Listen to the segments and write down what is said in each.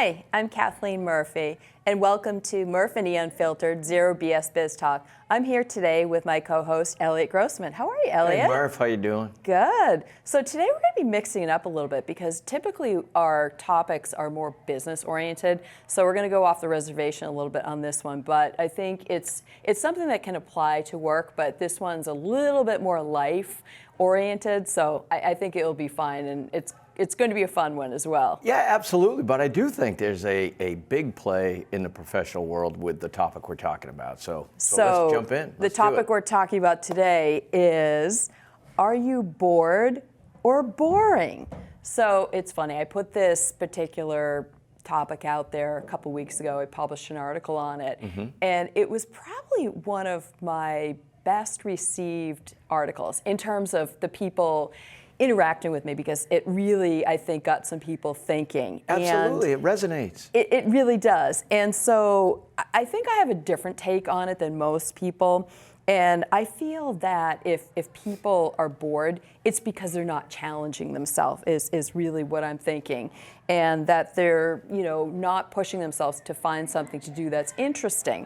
Hi, I'm Kathleen Murf+E, and welcome to Murf+E Unfiltered, Zero BS Biz Talk. I'm here today with my co-host, Eliot Grossman. How are you, Eliot? Hey, Murf, how you doing? Good. So today we're going to be mixing it up a little bit because typically our topics are more business-oriented. So we're going to go off the reservation a little bit on this one, but I think it's something that can apply to work, but this one's a little bit more life-oriented, so I think it'll be fine, and it's going to be a fun one as well. Yeah, absolutely. But I do think there's a big play in the professional world with the topic we're talking about. So let's jump in. The topic we're talking about today is, are you bored or boring? So it's funny, I put this particular topic out there a couple weeks ago. I published an article on it, and it was probably one of my best received articles in terms of the people interacting with me, because it really, I think, got some people thinking. Absolutely, it resonates. It really does. And so I think I have a different take on it than most people. And I feel that if people are bored, it's because they're not challenging themselves, is really what I'm thinking. And that they're, not pushing themselves to find something to do that's interesting.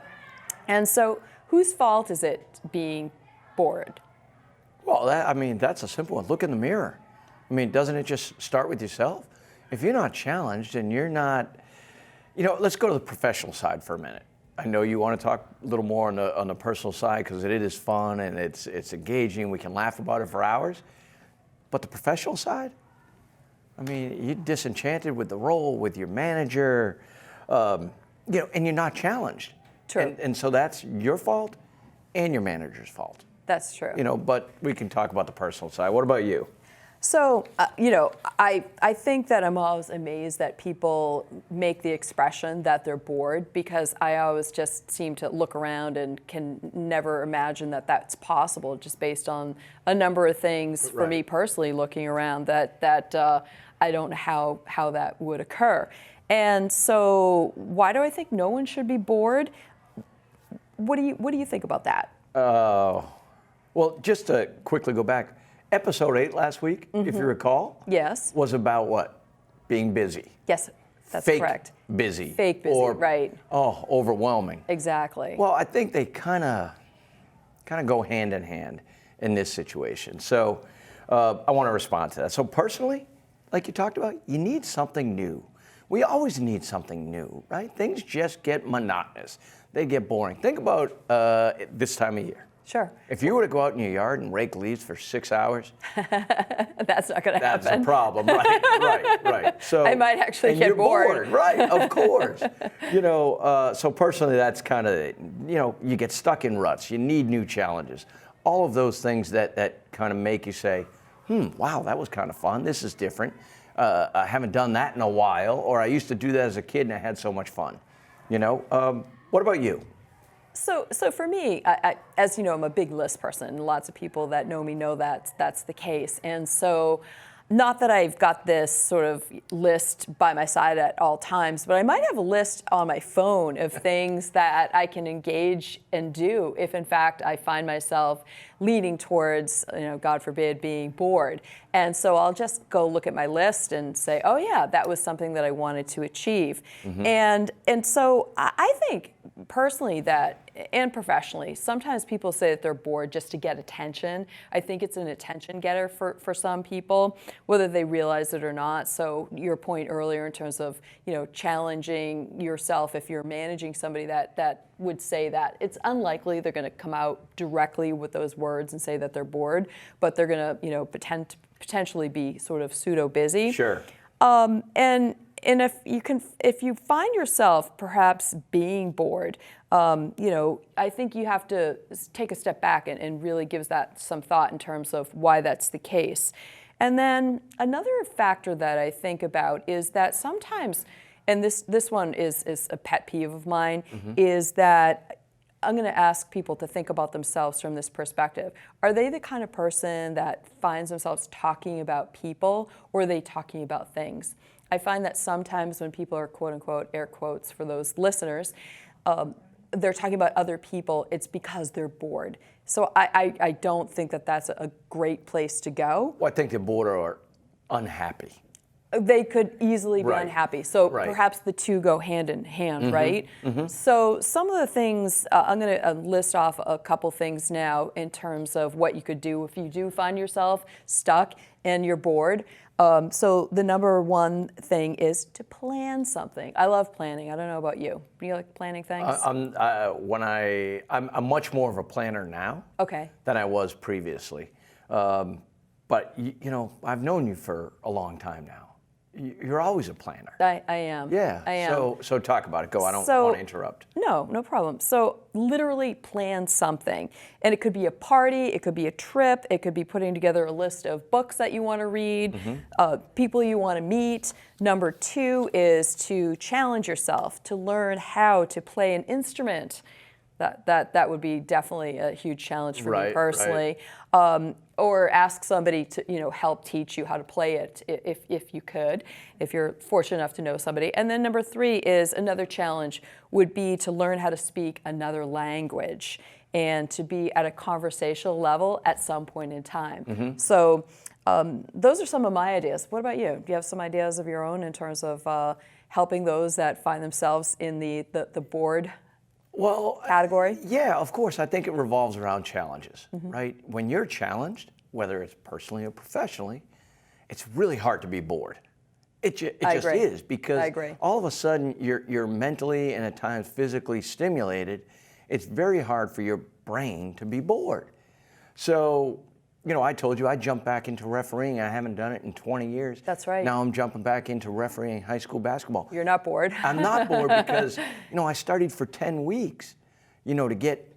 And so whose fault is it being bored? Well, that's a simple one. Look in the mirror. Doesn't it just start with yourself? If you're not challenged and you're not, let's go to the professional side for a minute. I know you want to talk a little more on the personal side because it is fun and it's engaging. We can laugh about it for hours. But the professional side, you're disenchanted with the role, with your manager, and you're not challenged. True. And so that's your fault and your manager's fault. That's true. But we can talk about the personal side. What about you? So, I think that I'm always amazed that people make the expression that they're bored, because I always just seem to look around and can never imagine that that's possible, just based on a number of things for me personally looking around that I don't know how that would occur. And so why do I think no one should be bored? What do you think about that? Well, just to quickly go back, episode 8 last week, if you recall, yes, was about what? Being busy. Yes, that's Fake correct. Busy. Fake busy, right. Oh, overwhelming. Exactly. Well, I think they kind of go hand in hand in this situation. So I want to respond to that. So personally, like you talked about, you need something new. We always need something new, right? Things just get monotonous. They get boring. Think about this time of year. Sure. If you were to go out in your yard and rake leaves for 6 hours, that's not going to happen. That's a problem, right. So I might actually get bored. Right, of course. So personally, that's kind of, you get stuck in ruts. You need new challenges. All of those things that kind of make you say, wow, that was kind of fun. This is different. I haven't done that in a while, or I used to do that as a kid and I had so much fun. What about you? So for me, as you know, I'm a big list person, and lots of people that know me know that's the case. And so, not that I've got this sort of list by my side at all times, but I might have a list on my phone of things that I can engage and do if, in fact, I find myself leaning towards, God forbid, being bored. And so I'll just go look at my list and say, oh yeah, that was something that I wanted to achieve. And so I think personally that, and professionally, sometimes people say that they're bored just to get attention. I think it's an attention getter for some people, whether they realize it or not. So your point earlier in terms of, challenging yourself, if you're managing somebody that would say that, it's unlikely they're going to come out directly with those words and say that they're bored, but they're going to, potentially be sort of pseudo busy. Sure. And if you find yourself perhaps being bored, I think you have to take a step back and really give that some thought in terms of why that's the case. And then another factor that I think about is that sometimes, and this one is a pet peeve of mine, is that I'm going to ask people to think about themselves from this perspective. Are they the kind of person that finds themselves talking about people, or are they talking about things? I find that sometimes when people are, quote unquote, air quotes for those listeners, they're talking about other people, it's because they're bored. So I don't think that that's a great place to go. Well, I think they're bored or unhappy. they could easily be Right. unhappy. So Right. perhaps the two go hand in hand, right? So some of the things, I'm going to list off a couple things now in terms of what you could do if you do find yourself stuck and you're bored. So the number one thing is to plan something. I love planning. I don't know about you. Do you like planning things? I'm much more of a planner now Okay. than I was previously. But you know, I've known you for a long time now. You're always a planner. I am. Yeah. I am. So talk about it. Go. I don't So- want to interrupt. No problem. So literally plan something. And it could be a party, it could be a trip, it could be putting together a list of books that you want to read, people you want to meet. Number two is to challenge yourself, to learn how to play an instrument. That would be definitely a huge challenge for me Right, personally. Or ask somebody to help teach you how to play it if you could, if you're fortunate enough to know somebody. And then number three is another challenge would be to learn how to speak another language and to be at a conversational level at some point in time. So those are some of my ideas. What about you? Do you have some ideas of your own in terms of helping those that find themselves in the bored category? Yeah, of course. I think it revolves around challenges, right? When you're challenged, whether it's personally or professionally, it's really hard to be bored. It just agree. is because I agree. all of a sudden you're mentally and at times physically stimulated. It's very hard for your brain to be bored. So, I told you I jumped back into refereeing. I haven't done it in 20 years. That's right. Now I'm jumping back into refereeing high school basketball. You're not bored. I'm not bored because, I studied for 10 weeks, to get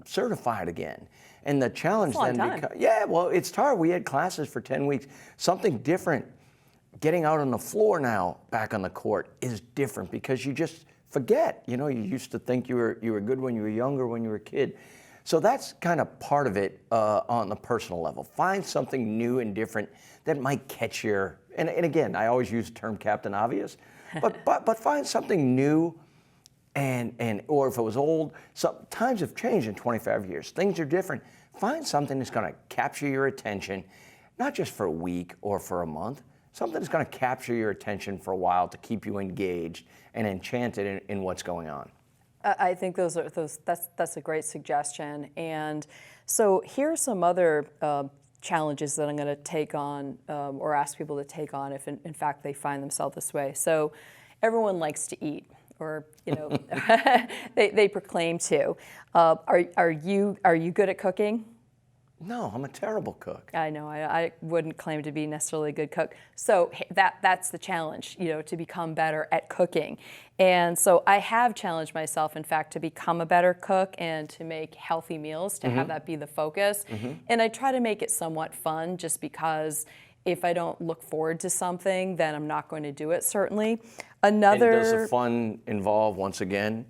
certified again. And the challenge That's a long then time. yeah, well, it's hard. We had classes for 10 weeks. Something different. Getting out on the floor now, back on the court, is different because you just forget. You used to think you were good when you were younger, when you were a kid. So that's kind of part of it on the personal level. Find something new and different that might catch your, and again, I always use the term Captain Obvious, but find something new or if it was old, times have changed in 25 years. Things are different. Find something that's going to capture your attention, not just for a week or for a month, something that's going to capture your attention for a while to keep you engaged and enchanted in what's going on. I think that's a great suggestion. And so here are some other challenges that I'm going to take on or ask people to take on if in fact they find themselves this way. So everyone likes to eat, or they proclaim to. Are you good at cooking? No, I'm a terrible cook. I know. I wouldn't claim to be necessarily a good cook. So that's the challenge, to become better at cooking. And so I have challenged myself, in fact, to become a better cook and to make healthy meals, to have that be the focus. And I try to make it somewhat fun, just because if I don't look forward to something, then I'm not going to do it, certainly. And does the fun involve, once again,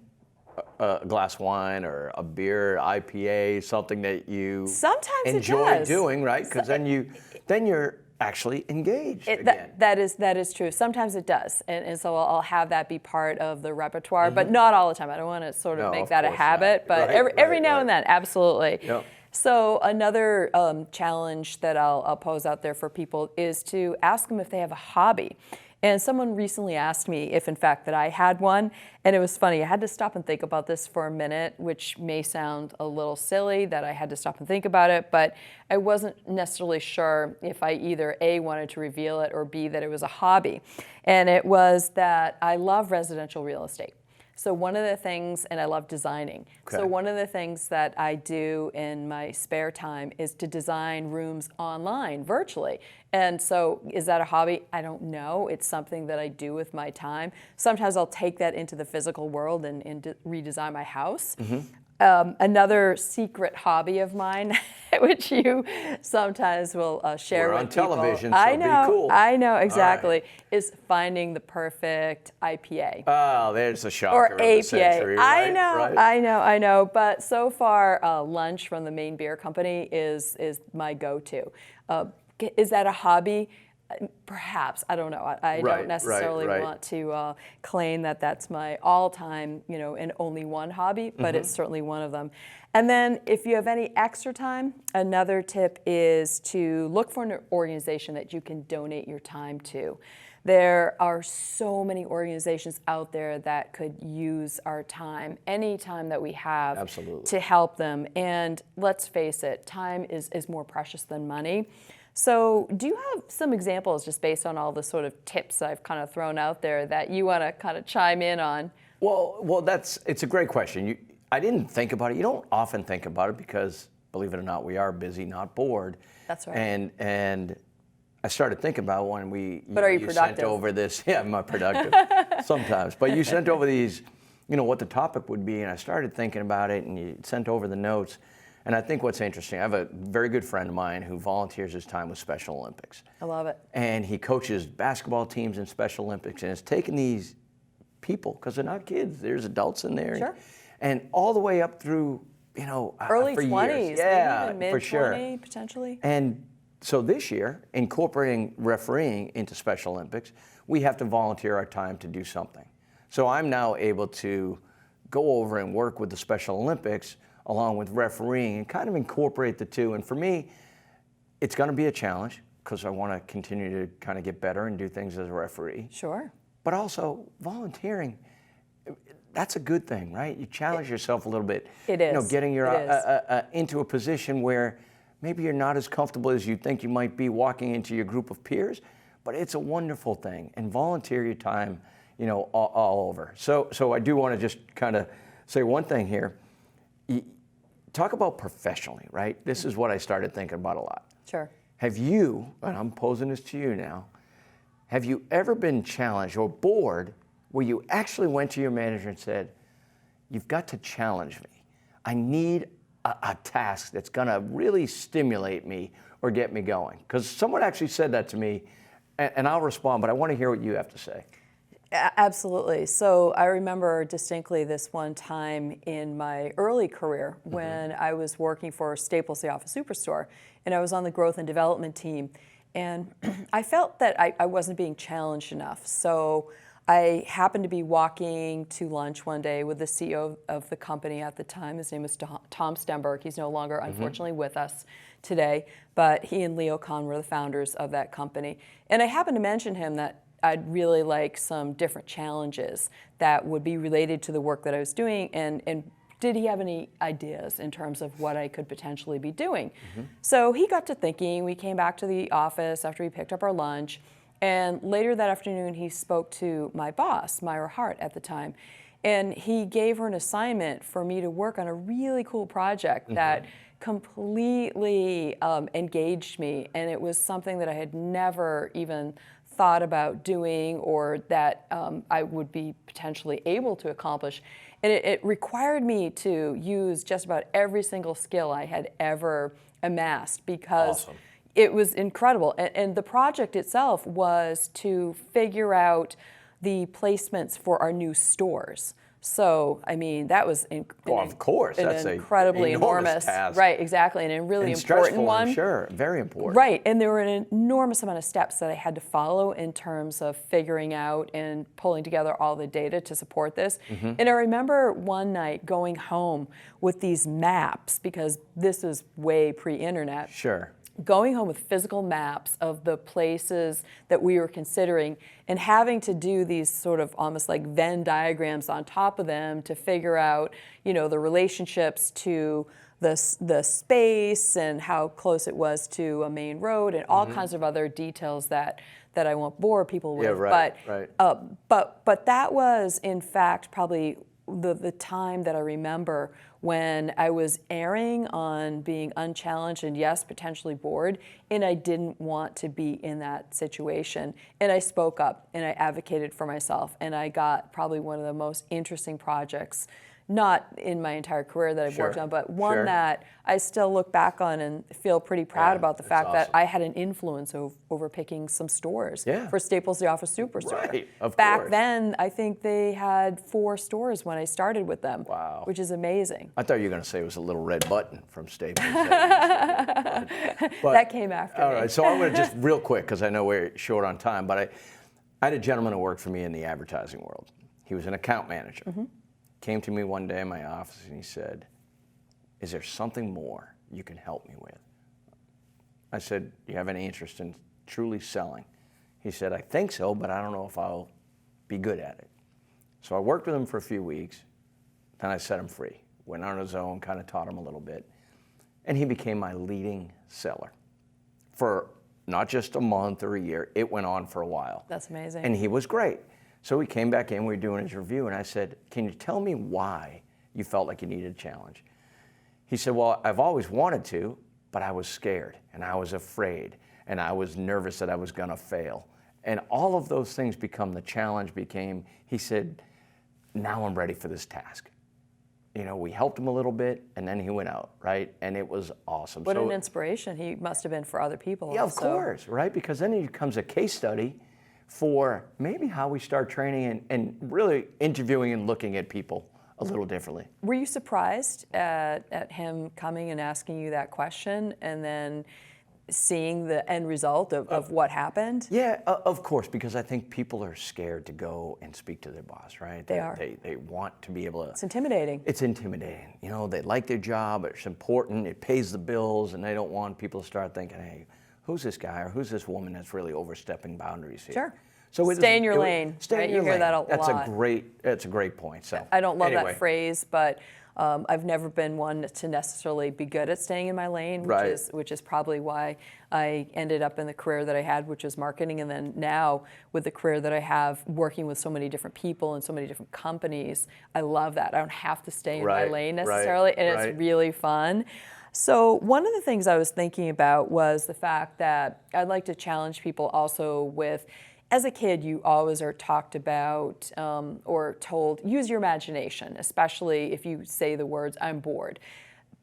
a glass of wine or a beer, IPA, something that you sometimes enjoy doing, right? Because then you're actually engaged again. That is true. Sometimes it does, and so I'll have that be part of the repertoire, but not all the time. I don't want to sort of make that a habit, but every now and then, absolutely. Yep. So another challenge that I'll pose out there for people is to ask them if they have a hobby. And someone recently asked me if, in fact, that I had one. And it was funny. I had to stop and think about this for a minute, which may sound a little silly that I had to stop and think about it. But I wasn't necessarily sure if I either A, wanted to reveal it, or B, that it was a hobby. And it was that I love residential real estate. So one of the things, and I love designing. Okay. So one of the things that I do in my spare time is to design rooms online, virtually. And so is that a hobby? I don't know. It's something that I do with my time. Sometimes I'll take that into the physical world and redesign my house. Another secret hobby of mine, which you sometimes will share We're with people. on television, so I know, be cool. I know, exactly. Right. Is finding the perfect IPA. Oh, there's the shocker Or of the APA. century, right? I know. But so far, lunch from the Maine Beer Company is my go-to. Is that a hobby? Perhaps, I don't know. I Right, don't necessarily right. want to claim that that's my all-time, and only one hobby, but it's certainly one of them. And then if you have any extra time, another tip is to look for an organization that you can donate your time to. There are so many organizations out there that could use our time, any time that we have, Absolutely. to help them. And let's face it, time is more precious than money. So do you have some examples, just based on all the sort of tips I've kind of thrown out there, that you want to kind of chime in on? Well, it's a great question. I didn't think about it. You don't often think about it because, believe it or not, we are busy, not bored. That's right. And I started thinking about when But are you sent productive? over this. Yeah, I'm not productive sometimes. But you sent over these, what the topic would be, and I started thinking about it, and you sent over the notes. And I think what's interesting, I have a very good friend of mine who volunteers his time with Special Olympics. I love it. And he coaches basketball teams in Special Olympics, and has taken these people, because they're not kids, there's adults in there. Sure. And all the way up through, Early for 20s, years. Yeah, maybe even for sure. mid-20 potentially. And so this year, incorporating refereeing into Special Olympics, we have to volunteer our time to do something. So I'm now able to go over and work with the Special Olympics along with refereeing and kind of incorporate the two. And for me, it's going to be a challenge because I want to continue to kind of get better and do things as a referee. Sure. But also volunteering, that's a good thing, right? You challenge yourself a little bit. It is. Getting your into a position where maybe you're not as comfortable as you think you might be walking into your group of peers, but it's a wonderful thing. And volunteer your time, all over. So I do want to just kind of say one thing here. Talk about professionally, right? This is what I started thinking about a lot. Sure. Have you, and I'm posing this to you now, have you ever been challenged or bored where you actually went to your manager and said, you've got to challenge me. I need a task that's going to really stimulate me or get me going? Because someone actually said that to me, and I'll respond, but I want to hear what you have to say. Absolutely. So I remember distinctly this one time in my early career when I was working for Staples, the office superstore, and I was on the growth and development team. And I felt that I wasn't being challenged enough. So I happened to be walking to lunch one day with the CEO of the company at the time. His name was Tom Stemberg. He's no longer, unfortunately, with us today, but he and Leo Kahn were the founders of that company. And I happened to mention him that I'd really like some different challenges that would be related to the work that I was doing, and did he have any ideas in terms of what I could potentially be doing? So he got to thinking. We came back to the office after we picked up our lunch, and later that afternoon he spoke to my boss, Myra Hart at the time, and he gave her an assignment for me to work on a really cool project that completely engaged me, and it was something that I had never even thought about doing or that I would be potentially able to accomplish. And it required me to use just about every single skill I had ever amassed because it was incredible. And the project itself was to figure out the placements for our new stores. So, I mean, that was of course, that's an incredibly enormous task. Right, exactly, and a really and important stressful, one. I'm sure, very important. Right, and there were an enormous amount of steps that I had to follow in terms of figuring out and pulling together all the data to support this. And I remember one night going home with these maps, because this is way pre-internet. Sure. Going home with physical maps of the places that we were considering and having to do these sort of almost like Venn diagrams on top of them to figure out, the relationships to the space and how close it was to a main road and all kinds of other details that I won't bore people with. Yeah, right. But that was, in fact, probably the time that I remember when I was erring on being unchallenged and, yes, potentially bored, and I didn't want to be in that situation. And I spoke up and I advocated for myself, and I got probably one of the most interesting projects not in my entire career that I've Sure, worked on, but one sure. that I still look back on and feel pretty proud Yeah, about the that's fact that awesome. I had an influence over picking some stores Yeah. for Staples The Office Superstore. Right, of Back course. then, I think they had 4 stores when I started with them, Wow. which is amazing. I thought you were going to say it was a little red button from Staples. But- That came after All me. right, so I'm going to just real quick, because I know we're short on time, but I had a gentleman who worked for me in the advertising world. He was an account manager. Came to me one day in my office and he said, "Is there something more you can help me with?" I said, "Do you have any interest in truly selling?" He said, "I think so, but I don't know if I'll be good at it." So I worked with him for a few weeks, then I set him free. Went on his own, kind of taught him a little bit, and he became my leading seller for not just a month or a year. It went on for a while. That's amazing. And he was great. So he came back in, we were doing his review, and I said, "Can you tell me why you felt like you needed a challenge?" He said, "Well, I've always wanted to, but I was scared, and I was afraid, and I was nervous that I was gonna fail." And all of those things become the challenge became, he said, "Now I'm ready for this task." You know, we helped him a little bit, and then he went out, right? And it was awesome. What So- an inspiration he must have been for other people. Yeah, of also. course, right? Because then it becomes a case study for maybe how we start training and really interviewing and looking at people a little differently. Were you surprised at him coming and asking you that question and then seeing the end result of what happened? Yeah, of course, because I think people are scared to go and speak to their boss, right? They are. They want to be able to. It's intimidating. It's intimidating. You know, they like their job, it's important, it pays the bills, and they don't want people to start thinking, "Hey, who's this guy or who's this woman that's really overstepping boundaries here?" Sure. So Stay in your lane, Stay right? in You your hear lane. that a That's lot. That's a great point. So I don't love anyway. that phrase, but I've never been one to necessarily be good at staying in my lane, Right. which is probably why I ended up in the career that I had, which is marketing, and then now with the career that I have, working with so many different people and so many different companies, I love that. I don't have to stay in my Right, lane right, necessarily, and right. it's really fun. So one of the things I was thinking about was the fact that I'd like to challenge people also with, as a kid, you always are talked about or told, use your imagination, especially if you say the words, "I'm bored."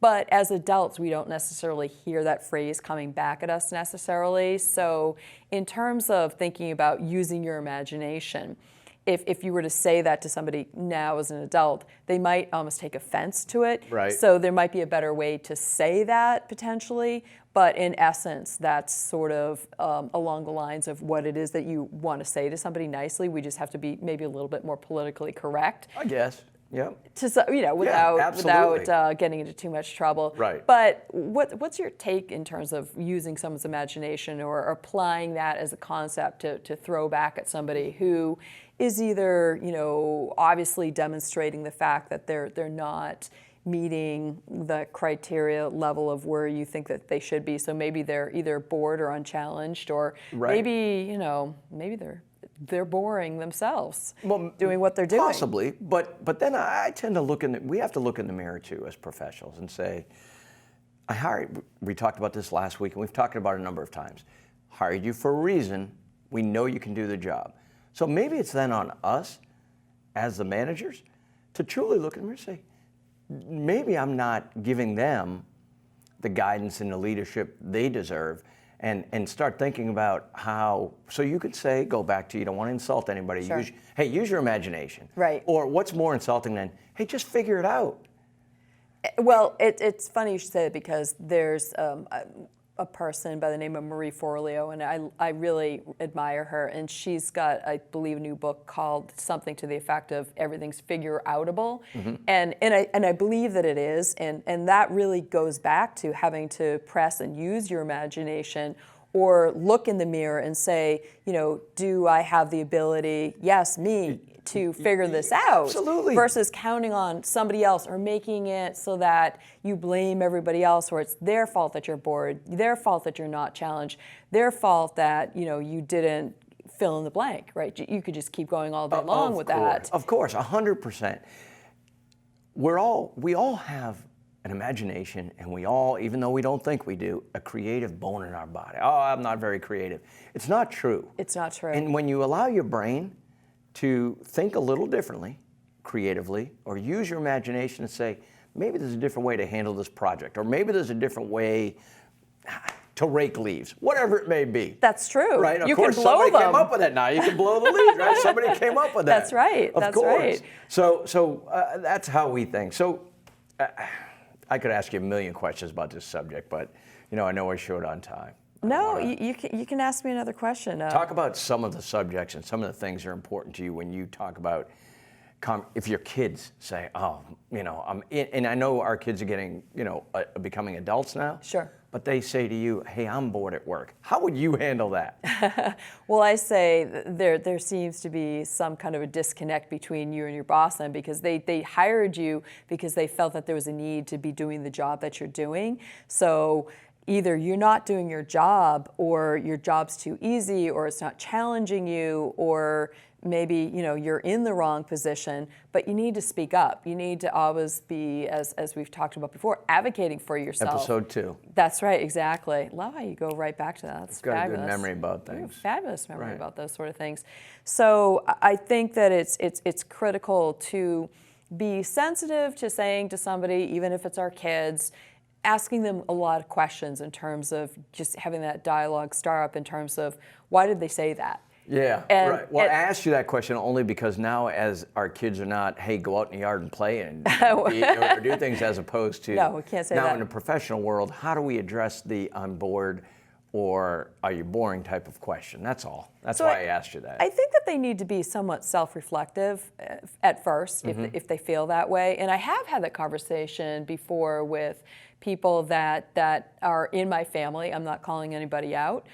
But as adults, we don't necessarily hear that phrase coming back at us necessarily. So in terms of thinking about using your imagination, if you were to say that to somebody now as an adult, they might almost take offense to it. Right. So there might be a better way to say that potentially, but in essence, that's sort of along the lines of what it is that you want to say to somebody nicely. We just have to be maybe a little bit more politically correct. I guess. Yeah. Without absolutely. getting into too much trouble. Right. But what's your take in terms of using someone's imagination or applying that as a concept to throw back at somebody who is either obviously demonstrating the fact that they're not meeting the criteria level of where you think that they should be. So maybe they're either bored or unchallenged, or Right. maybe they're boring themselves Well, doing what they're doing. Possibly, but then I tend to we have to look in the mirror too as professionals and say, we talked about this last week and we've talked about it a number of times. Hired you for a reason, we know you can do the job. So maybe it's then on us as the managers to truly look in the mirror and say, maybe I'm not giving them the guidance and the leadership they deserve, and start thinking about how, so you could say, go back to, you don't want to insult anybody, Sure. use your imagination. Right. Or what's more insulting than, hey, just figure it out. Well, it's funny you should say that, because there's a person by the name of Marie Forleo, and I really admire her, and she's got, I believe, a new book called something to the effect of everything's figure-outable, and I believe that it is, and that really goes back to having to press and use your imagination, or look in the mirror and say, do I have the ability, yes, me, to figure this out, Absolutely. versus counting on somebody else or making it so that you blame everybody else, or it's their fault that you're bored, their fault that you're not challenged, their fault that you didn't fill in the blank, right? You could just keep going all day long with that. Of course, 100%. We all have an imagination, and we all, even though we don't think we do, a creative bone in our body. Oh, I'm not very creative. It's not true. It's not true. And when you allow your brain to think a little differently, creatively or use your imagination and say, maybe there's a different way to handle this project, or maybe there's a different way to rake leaves, whatever it may be. That's true. Right? Of you course, can blow somebody them. came up with that. Now you can blow the leaves, right? Somebody came up with that. That's right. Of That's course. right. So that's how we think. So I could ask you a million questions about this subject, but I know we're short on time. No, you can ask me another question. Talk about some of the subjects and some of the things that are important to you when you talk about if your kids say, oh, I'm in, and I know our kids are getting, becoming adults now. Sure. But they say to you, hey, I'm bored at work. How would you handle that? Well, I say there seems to be some kind of a disconnect between you and your boss then, because they hired you because they felt that there was a need to be doing the job that you're doing. So either you're not doing your job, or your job's too easy, or it's not challenging you, or maybe you're in the wrong position, but you need to speak up. You need to always be, as we've talked about before, advocating for yourself. Episode 2. That's right, exactly. Love how you go right back to that. That's got fabulous. a good memory about things. You have fabulous memory Right. about those sort of things. So I think that it's critical to be sensitive to saying to somebody, even if it's our kids, asking them a lot of questions in terms of just having that dialogue start up in terms of why did they say that? Yeah, right. Well, I asked you that question only because now, as our kids are not, hey, go out in the yard and play and or do things, as opposed to no, we can't say now that. In the professional world, how do we address the I'm bored or are you boring type of question? That's all. That's why I asked you that. I think that they need to be somewhat self-reflective at first, if they feel that way. And I have had that conversation before with people that are in my family. I'm not calling anybody out.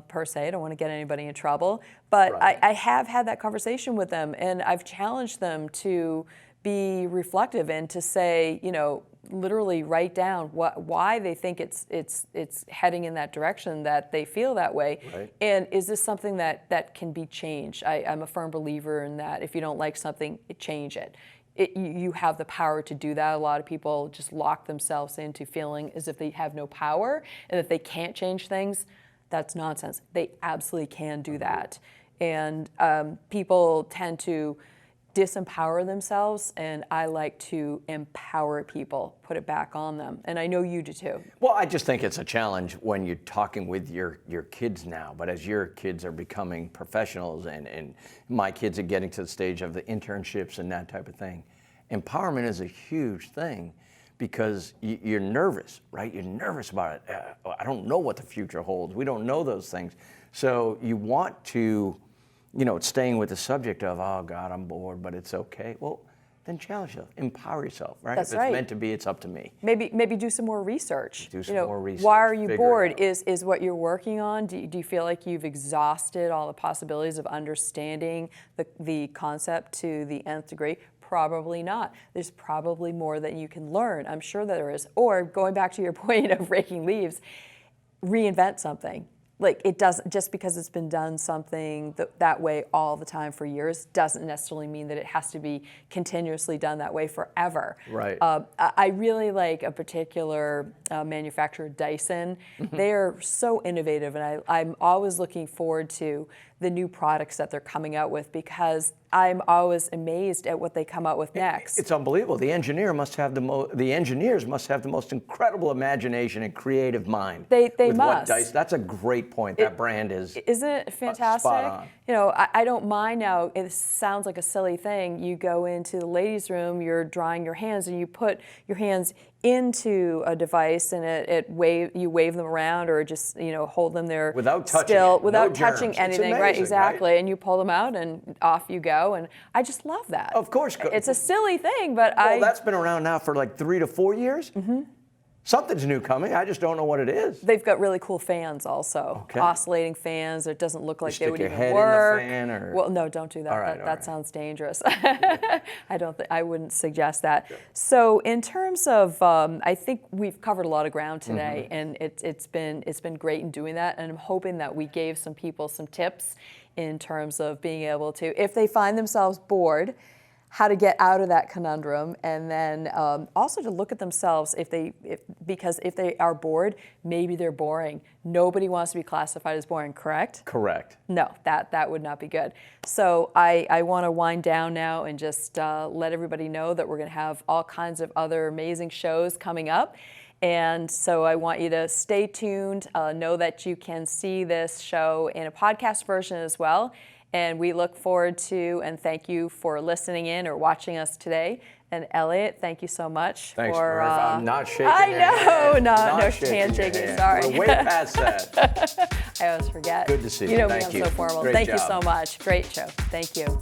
Per se, I don't want to get anybody in trouble, but Right. I have had that conversation with them, and I've challenged them to be reflective and to say, literally write down why they think it's heading in that direction, that they feel that way, Right. and is this something that can be changed? I'm a firm believer in that. If you don't like something, change it. You have the power to do that. A lot of people just lock themselves into feeling as if they have no power and that they can't change things. That's nonsense. They absolutely can do that. And people tend to disempower themselves, and I like to empower people, put it back on them. And I know you do too. Well, I just think it's a challenge when you're talking with your kids now, but as your kids are becoming professionals and my kids are getting to the stage of the internships and that type of thing, empowerment is a huge thing. Because you're nervous, right? You're nervous about it. I don't know what the future holds. We don't know those things. So you want to, staying with the subject of, oh God, I'm bored, but it's okay. Well, then challenge yourself, empower yourself, right? That's if it's right. meant to be, it's up to me. Maybe do some more research. Do some more research. Why are you Figure it bored? out. Is what you're working on? Do you feel like you've exhausted all the possibilities of understanding the concept to the nth degree? Probably not. There's probably more that you can learn. I'm sure that there is. Or going back to your point of raking leaves, reinvent something. Like, it doesn't, just because it's been done something that way all the time for years doesn't necessarily mean that it has to be continuously done that way forever. Right. I really like a particular manufacturer, Dyson. They are so innovative, and I'm always looking forward to the new products that they're coming out with, because I'm always amazed at what they come out with next. It's unbelievable. The engineers must have the most incredible imagination and creative mind. They with must. What Dyson, that's a great point. That brand is. Isn't it fantastic? Spot on. I don't mind now. It sounds like a silly thing. You go into the ladies' room, you're drying your hands, and you put your hands into a device, and you wave them around, or just hold them there without touching still, it. without No touching germs. anything. It's Right, amazing, exactly. right? And you pull them out, and off you go. And I just love that. Of course. It's a silly thing, but Well, that's been around now for like 3 to 4 years. Mm-hmm. Something's new coming. I just don't know what it is. They've got really cool fans also. Okay. Oscillating fans. It doesn't look like they would stick your even head work. in the fan, or? Well, no, don't do that. All right, that all that right. sounds dangerous. I wouldn't suggest that. Yeah. So in terms of, I think we've covered a lot of ground today, and it's been great in doing that. And I'm hoping that we gave some people some tips in terms of being able to, if they find themselves bored, how to get out of that conundrum, and then also to look at themselves because if they are bored, maybe they're boring. Nobody wants to be classified as boring, correct? Correct. No, that would not be good. So I want to wind down now and just let everybody know that we're going to have all kinds of other amazing shows coming up. And so I want you to stay tuned, know that you can see this show in a podcast version as well. And we look forward to and thank you for listening in or watching us today. And Eliot, thank you so much. Thanks, for. Murf. I'm not shaking. I your know, hand. no shaking handshaking. hand. Sorry. We're way past that. I always forget. Good to see you. You know Thank me, I'm you. so formal. Great Thank you job. so much. Great show. Thank you.